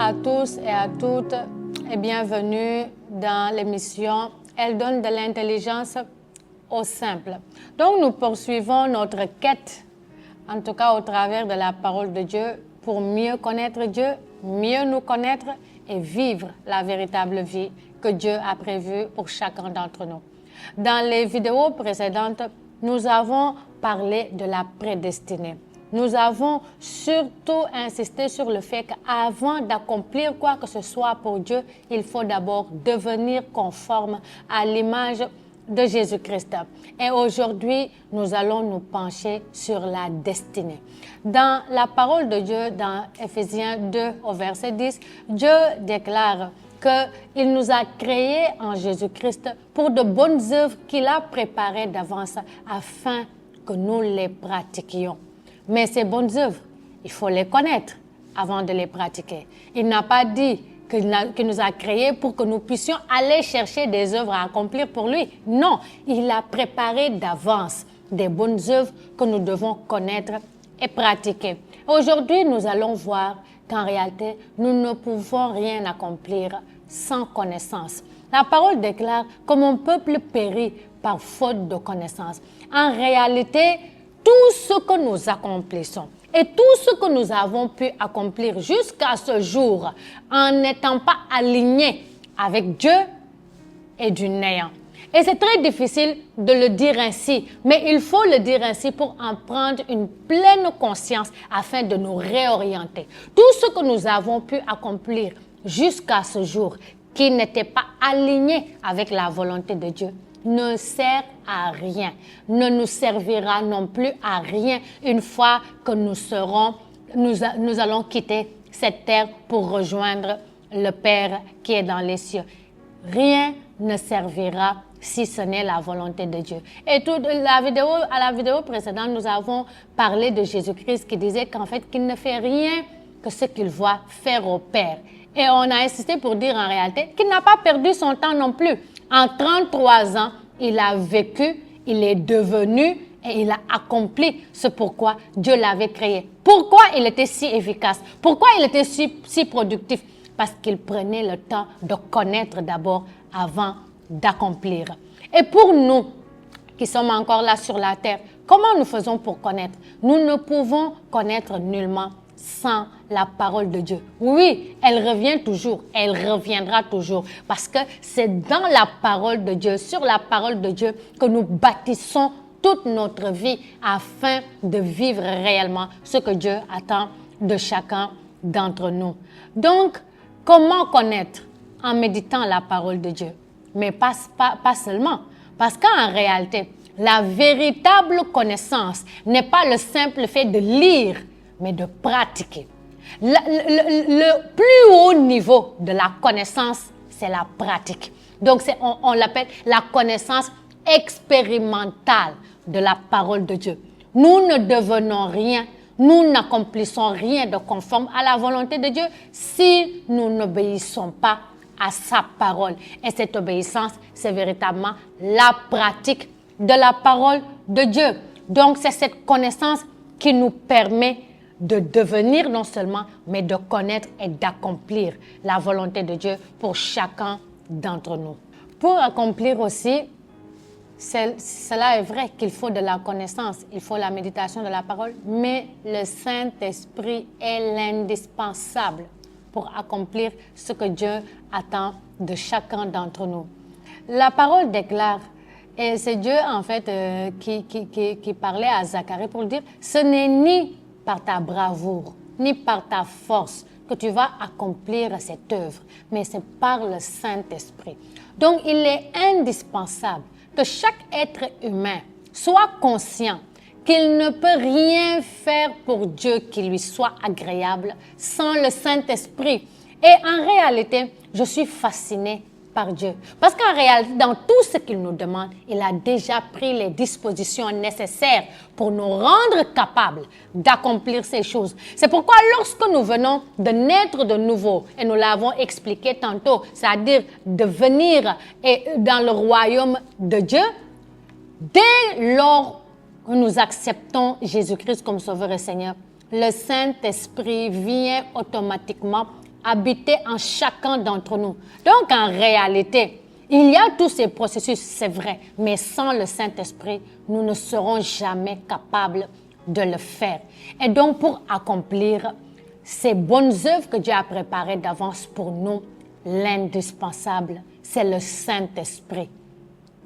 à tous et à toutes et bienvenue dans l'émission Elle donne de l'intelligence au simple. Donc nous poursuivons notre quête, en tout cas au travers de la parole de Dieu, pour mieux connaître Dieu, mieux nous connaître et vivre la véritable vie que Dieu a prévue pour chacun d'entre nous. Dans les vidéos précédentes, nous avons parlé de la prédestinée. Nous avons surtout insisté sur le fait qu'avant d'accomplir quoi que ce soit pour Dieu, il faut d'abord devenir conforme à l'image de Jésus-Christ. Et aujourd'hui, nous allons nous pencher sur la destinée. Dans la parole de Dieu, dans Éphésiens 2 au verset 10, Dieu déclare qu'il nous a créés en Jésus-Christ pour de bonnes œuvres qu'il a préparées d'avance afin que nous les pratiquions. Mais ces bonnes œuvres, il faut les connaître avant de les pratiquer. Il n'a pas dit qu'il nous a créés pour que nous puissions aller chercher des œuvres à accomplir pour lui. Non, il a préparé d'avance des bonnes œuvres que nous devons connaître et pratiquer. Aujourd'hui, nous allons voir qu'en réalité, nous ne pouvons rien accomplir sans connaissance. La parole déclare que mon peuple périt par faute de connaissance. En réalité, tout ce que nous accomplissons et tout ce que nous avons pu accomplir jusqu'à ce jour en n'étant pas alignés avec Dieu est du néant. Et c'est très difficile de le dire ainsi, mais il faut le dire ainsi pour en prendre une pleine conscience afin de nous réorienter. Tout ce que nous avons pu accomplir jusqu'à ce jour qui n'était pas aligné avec la volonté de Dieu ne sert à rien, ne nous servira non plus à rien une fois que nous allons quitter cette terre pour rejoindre le Père qui est dans les cieux. Rien ne servira si ce n'est la volonté de Dieu. Et à la vidéo précédente, nous avons parlé de Jésus-Christ qui disait qu'en fait, qu'il ne fait rien que ce qu'il voit faire au Père. Et on a insisté pour dire en réalité qu'il n'a pas perdu son temps non plus. En 33 ans, il a vécu, il est devenu et il a accompli ce pourquoi Dieu l'avait créé. Pourquoi il était si efficace? Pourquoi il était si productif? Parce qu'il prenait le temps de connaître d'abord avant d'accomplir. Et pour nous qui sommes encore là sur la terre, comment nous faisons pour connaître? Nous ne pouvons connaître nullement sans la parole de Dieu. Oui, elle revient toujours, elle reviendra toujours parce que c'est dans la parole de Dieu, sur la parole de Dieu que nous bâtissons toute notre vie afin de vivre réellement ce que Dieu attend de chacun d'entre nous. Donc, comment connaître? En méditant la parole de Dieu. Mais pas seulement, parce qu'en réalité, la véritable connaissance n'est pas le simple fait de lire, mais de pratiquer. Le plus haut niveau de la connaissance, c'est la pratique. Donc, on l'appelle la connaissance expérimentale de la parole de Dieu. Nous ne devenons rien, nous n'accomplissons rien de conforme à la volonté de Dieu si nous n'obéissons pas à sa parole. Et cette obéissance, c'est véritablement la pratique de la parole de Dieu. Donc, c'est cette connaissance qui nous permet de devenir non seulement, mais de connaître et d'accomplir la volonté de Dieu pour chacun d'entre nous. Pour accomplir aussi, cela est vrai qu'il faut de la connaissance, il faut la méditation de la parole, mais le Saint-Esprit est l'indispensable pour accomplir ce que Dieu attend de chacun d'entre nous. La parole déclare, et c'est Dieu en fait qui parlait à Zacharie pour dire, ce n'est ni par ta bravoure, ni par ta force que tu vas accomplir cette œuvre, mais c'est par le Saint-Esprit. Donc, il est indispensable que chaque être humain soit conscient qu'il ne peut rien faire pour Dieu qui lui soit agréable sans le Saint-Esprit. Et en réalité, je suis fascinée par Dieu. Parce qu'en réalité, dans tout ce qu'il nous demande, il a déjà pris les dispositions nécessaires pour nous rendre capables d'accomplir ces choses. C'est pourquoi lorsque nous venons de naître de nouveau, et nous l'avons expliqué tantôt, c'est-à-dire de venir dans le royaume de Dieu, dès lors que nous acceptons Jésus-Christ comme Sauveur et Seigneur, le Saint-Esprit vient automatiquement habiter en chacun d'entre nous. Donc, en réalité, il y a tous ces processus, c'est vrai, mais sans le Saint-Esprit, nous ne serons jamais capables de le faire. Et donc, pour accomplir ces bonnes œuvres que Dieu a préparées d'avance pour nous, l'indispensable, c'est le Saint-Esprit.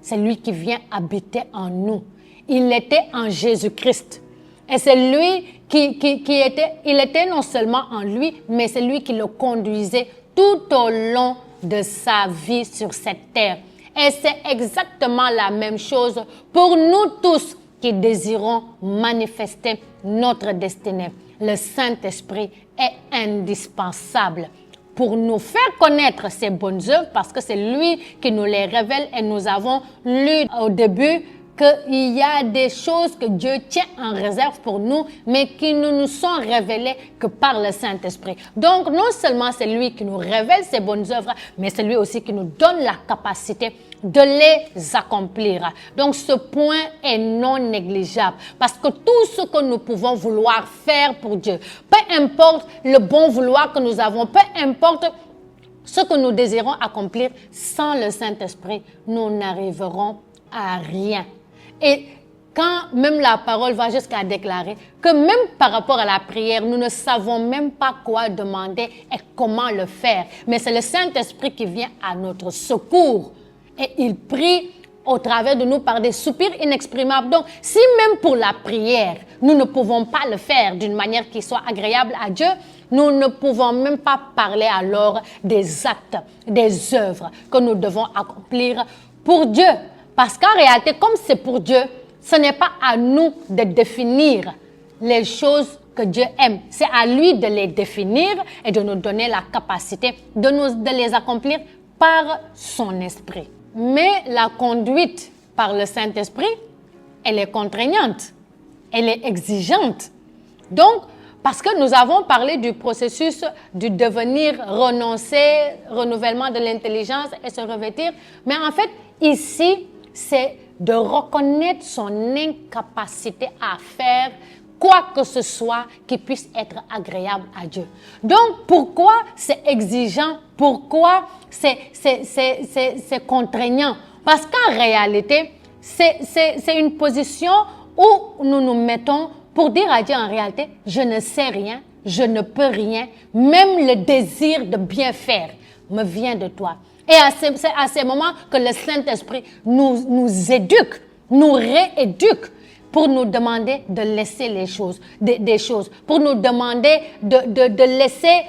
C'est lui qui vient habiter en nous. Il était en Jésus-Christ. Et c'est lui il était non seulement en lui, mais c'est lui qui le conduisait tout au long de sa vie sur cette terre. Et c'est exactement la même chose pour nous tous qui désirons manifester notre destinée. Le Saint-Esprit est indispensable pour nous faire connaître ses bonnes œuvres parce que c'est lui qui nous les révèle et nous avons lu au début qu'il y a des choses que Dieu tient en réserve pour nous, mais qui ne nous sont révélées que par le Saint-Esprit. Donc, non seulement c'est lui qui nous révèle ses bonnes œuvres, mais c'est lui aussi qui nous donne la capacité de les accomplir. Donc, ce point est non négligeable parce que tout ce que nous pouvons vouloir faire pour Dieu, peu importe le bon vouloir que nous avons, peu importe ce que nous désirons accomplir, sans le Saint-Esprit, nous n'arriverons à rien. Et quand même la parole va jusqu'à déclarer que même par rapport à la prière, nous ne savons même pas quoi demander et comment le faire. Mais c'est le Saint-Esprit qui vient à notre secours. Et il prie au travers de nous par des soupirs inexprimables. Donc, si même pour la prière, nous ne pouvons pas le faire d'une manière qui soit agréable à Dieu, nous ne pouvons même pas parler alors des actes, des œuvres que nous devons accomplir pour Dieu. Parce qu'en réalité, comme c'est pour Dieu, ce n'est pas à nous de définir les choses que Dieu aime. C'est à lui de les définir et de nous donner la capacité de les accomplir par son esprit. Mais la conduite par le Saint-Esprit, elle est contraignante, elle est exigeante. Donc, parce que nous avons parlé du processus du devenir, renoncer, renouvellement de l'intelligence et se revêtir, mais en fait, ici, c'est de reconnaître son incapacité à faire quoi que ce soit qui puisse être agréable à Dieu. Donc, pourquoi c'est exigeant? Pourquoi c'est contraignant? Parce qu'en réalité, c'est une position où nous nous mettons pour dire à Dieu en réalité, je ne sais rien, je ne peux rien, même le désir de bien faire me vient de toi. Et c'est à ces moments que le Saint-Esprit nous éduque, nous rééduque pour nous demander de laisser les choses, des choses, pour nous demander de laisser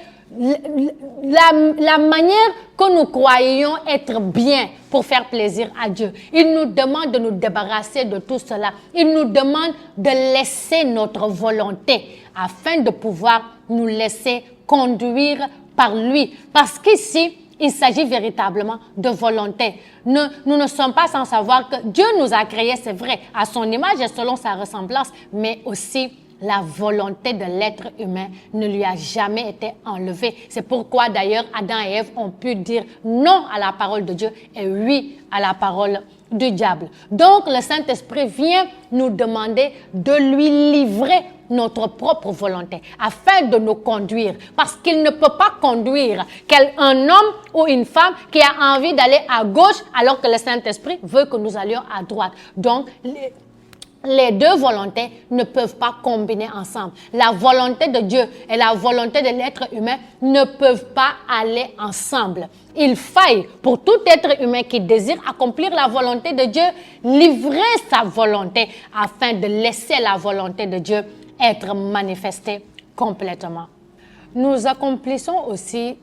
la manière que nous croyons être bien pour faire plaisir à Dieu. Il nous demande de nous débarrasser de tout cela. Il nous demande de laisser notre volonté afin de pouvoir nous laisser conduire par lui. Parce qu'ici, il s'agit véritablement de volonté. Nous ne sommes pas sans savoir que Dieu nous a créés, c'est vrai, à son image et selon sa ressemblance, mais aussi la volonté de l'être humain ne lui a jamais été enlevée. C'est pourquoi d'ailleurs Adam et Ève ont pu dire non à la parole de Dieu et oui à la parole du diable. Donc le Saint-Esprit vient nous demander de lui livrer notre propre volonté afin de nous conduire, parce qu'il ne peut pas conduire un homme ou une femme qui a envie d'aller à gauche alors que le Saint-Esprit veut que nous allions à droite. Donc les deux volontés ne peuvent pas combiner ensemble. La volonté de Dieu et la volonté de l'être humain ne peuvent pas aller ensemble. Il faille pour tout être humain qui désire accomplir la volonté de Dieu, livrer sa volonté afin de laisser la volonté de Dieu être manifestée complètement. Nous accomplissons aussi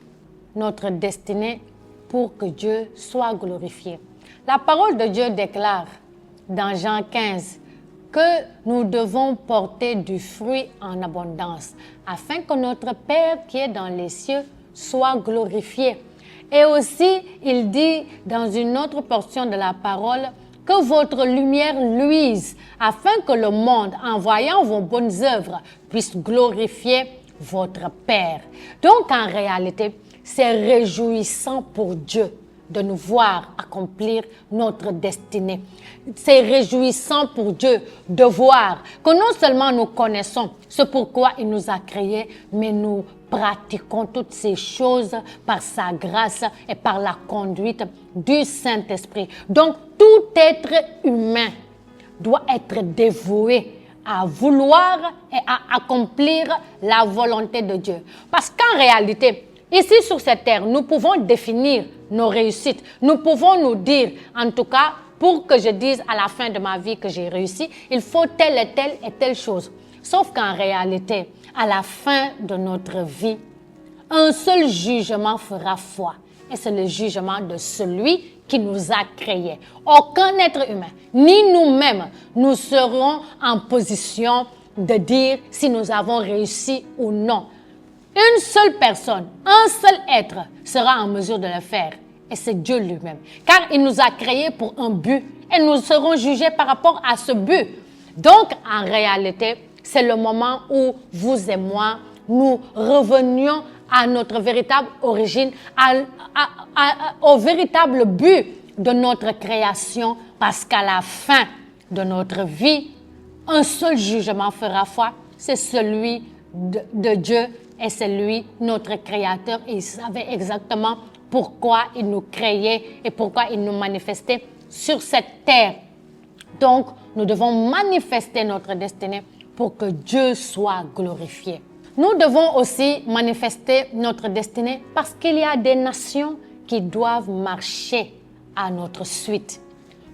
notre destinée pour que Dieu soit glorifié. La parole de Dieu déclare dans Jean 15 que nous devons porter du fruit en abondance, afin que notre Père qui est dans les cieux soit glorifié. Et aussi, il dit dans une autre portion de la parole, que votre lumière luise, afin que le monde, en voyant vos bonnes œuvres, puisse glorifier votre Père. Donc, en réalité, c'est réjouissant pour Dieu de nous voir accomplir notre destinée. C'est réjouissant pour Dieu de voir que non seulement nous connaissons ce pourquoi il nous a créés, mais nous pratiquons toutes ces choses par sa grâce et par la conduite du Saint-Esprit. Donc, tout être humain doit être dévoué à vouloir et à accomplir la volonté de Dieu. Parce qu'en réalité, ici sur cette terre, nous pouvons définir nos réussites. Nous pouvons nous dire, en tout cas, pour que je dise à la fin de ma vie que j'ai réussi, il faut telle et telle chose. Sauf qu'en réalité, à la fin de notre vie, un seul jugement fera foi. Et c'est le jugement de celui qui nous a créés. Aucun être humain, ni nous-mêmes, nous serons en position de dire si nous avons réussi ou non. Une seule personne, un seul être sera en mesure de le faire. Et c'est Dieu lui-même. Car il nous a créés pour un but. Et nous serons jugés par rapport à ce but. Donc, en réalité, c'est le moment où vous et moi, nous revenions à notre véritable origine, au véritable but de notre création, parce qu'à la fin de notre vie, un seul jugement fera foi, c'est celui de Dieu et c'est lui, notre Créateur. Et il savait exactement pourquoi il nous créait et pourquoi il nous manifestait sur cette terre. Donc, nous devons manifester notre destinée pour que Dieu soit glorifié. Nous devons aussi manifester notre destinée parce qu'il y a des nations qui doivent marcher à notre suite.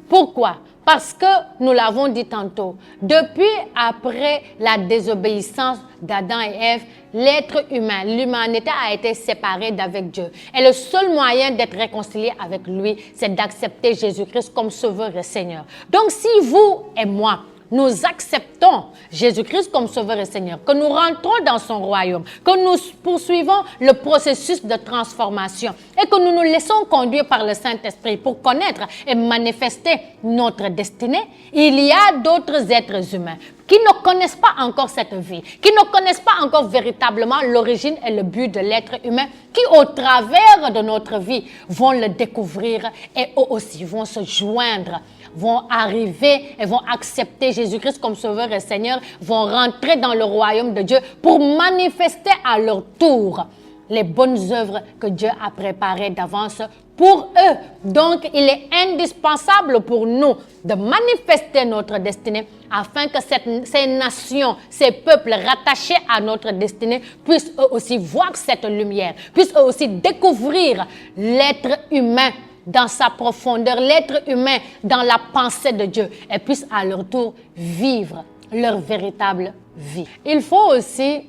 Pourquoi? Parce que, nous l'avons dit tantôt, depuis après la désobéissance d'Adam et Ève, l'être humain, l'humanité a été séparée d'avec Dieu. Et le seul moyen d'être réconcilié avec lui, c'est d'accepter Jésus-Christ comme Sauveur et Seigneur. Donc si vous et moi, nous acceptons Jésus-Christ comme Sauveur et Seigneur, que nous rentrons dans son royaume, que nous poursuivons le processus de transformation et que nous nous laissons conduire par le Saint-Esprit pour connaître et manifester notre destinée, il y a d'autres êtres humains qui ne connaissent pas encore cette vie, qui ne connaissent pas encore véritablement l'origine et le but de l'être humain, qui au travers de notre vie vont le découvrir et eux aussi vont se joindre, vont arriver et vont accepter Jésus-Christ comme Sauveur et Seigneur, vont rentrer dans le royaume de Dieu pour manifester à leur tour les bonnes œuvres que Dieu a préparées d'avance pour eux. Donc, il est indispensable pour nous de manifester notre destinée afin que ces nations, ces peuples rattachés à notre destinée puissent eux aussi voir cette lumière, puissent eux aussi découvrir l'être humain dans sa profondeur, l'être humain dans la pensée de Dieu et puissent à leur tour vivre leur véritable vie. Il faut aussi,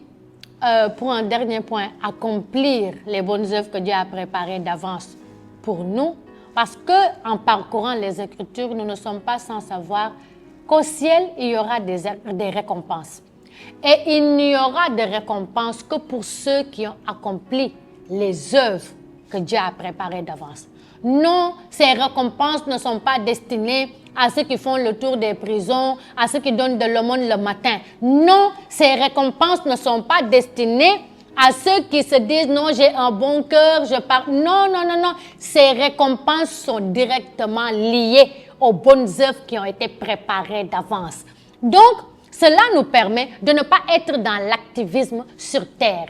pour un dernier point, accomplir les bonnes œuvres que Dieu a préparées d'avance pour nous, parce que en parcourant les Écritures, nous ne sommes pas sans savoir qu'au ciel, il y aura des récompenses. Et il n'y aura de récompenses que pour ceux qui ont accompli les œuvres que Dieu a préparées d'avance. Non, ces récompenses ne sont pas destinées à ceux qui font le tour des prisons, à ceux qui donnent de l'aumône le matin. Non, ces récompenses ne sont pas destinées à ceux qui se disent « Non, j'ai un bon cœur, je pars. » Non, non, non, non. Ces récompenses sont directement liées aux bonnes œuvres qui ont été préparées d'avance. Donc, cela nous permet de ne pas être dans l'activisme sur terre.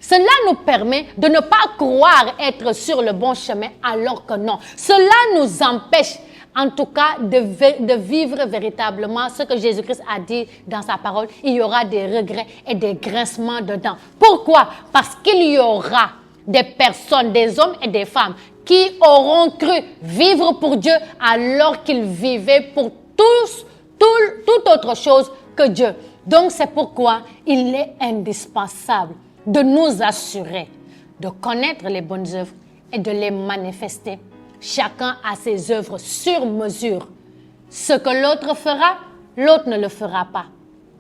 Cela nous permet de ne pas croire être sur le bon chemin alors que non. Cela nous empêche, en tout cas, de vivre véritablement ce que Jésus-Christ a dit dans sa parole. Il y aura des regrets et des grincements dedans. Pourquoi? Parce qu'il y aura des personnes, des hommes et des femmes qui auront cru vivre pour Dieu alors qu'ils vivaient pour toute autre chose que Dieu. Donc c'est pourquoi il est indispensable de nous assurer de connaître les bonnes œuvres et de les manifester. Chacun a ses œuvres sur mesure. Ce que l'autre fera, l'autre ne le fera pas.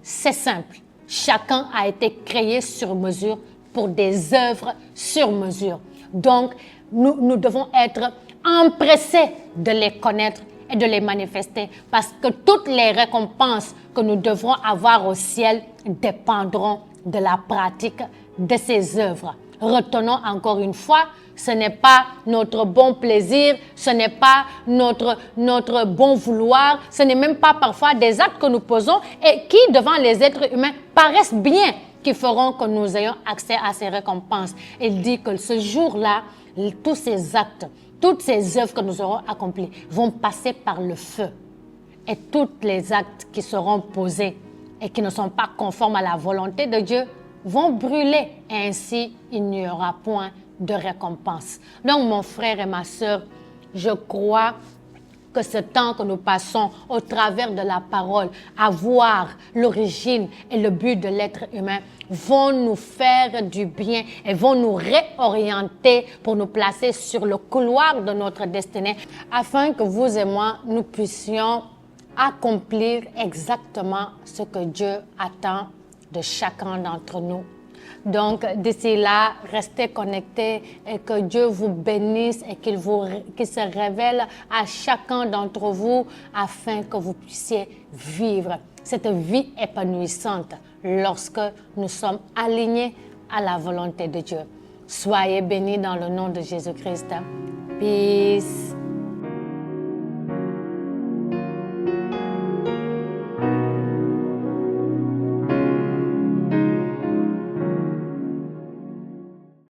C'est simple. Chacun a été créé sur mesure pour des œuvres sur mesure. Donc, nous devons être empressés de les connaître et de les manifester parce que toutes les récompenses que nous devrons avoir au ciel dépendront de la pratique de ces œuvres. Retenons encore une fois, ce n'est pas notre bon plaisir, ce n'est pas notre bon vouloir, ce n'est même pas parfois des actes que nous posons et qui, devant les êtres humains, paraissent bien, qui feront que nous ayons accès à ces récompenses. Il dit que ce jour-là, tous ces actes, toutes ces œuvres que nous aurons accomplies vont passer par le feu. Et tous les actes qui seront posés et qui ne sont pas conformes à la volonté de Dieu vont brûler. Et ainsi, il n'y aura point de récompense. Donc, mon frère et ma sœur, je crois que ce temps que nous passons au travers de la parole, à voir l'origine et le but de l'être humain, vont nous faire du bien et vont nous réorienter pour nous placer sur le couloir de notre destinée, afin que vous et moi, nous puissions accomplir exactement ce que Dieu attend de chacun d'entre nous. Donc, d'ici là, restez connectés et que Dieu vous bénisse et qu'il se révèle à chacun d'entre vous afin que vous puissiez vivre cette vie épanouissante lorsque nous sommes alignés à la volonté de Dieu. Soyez bénis dans le nom de Jésus-Christ. Peace.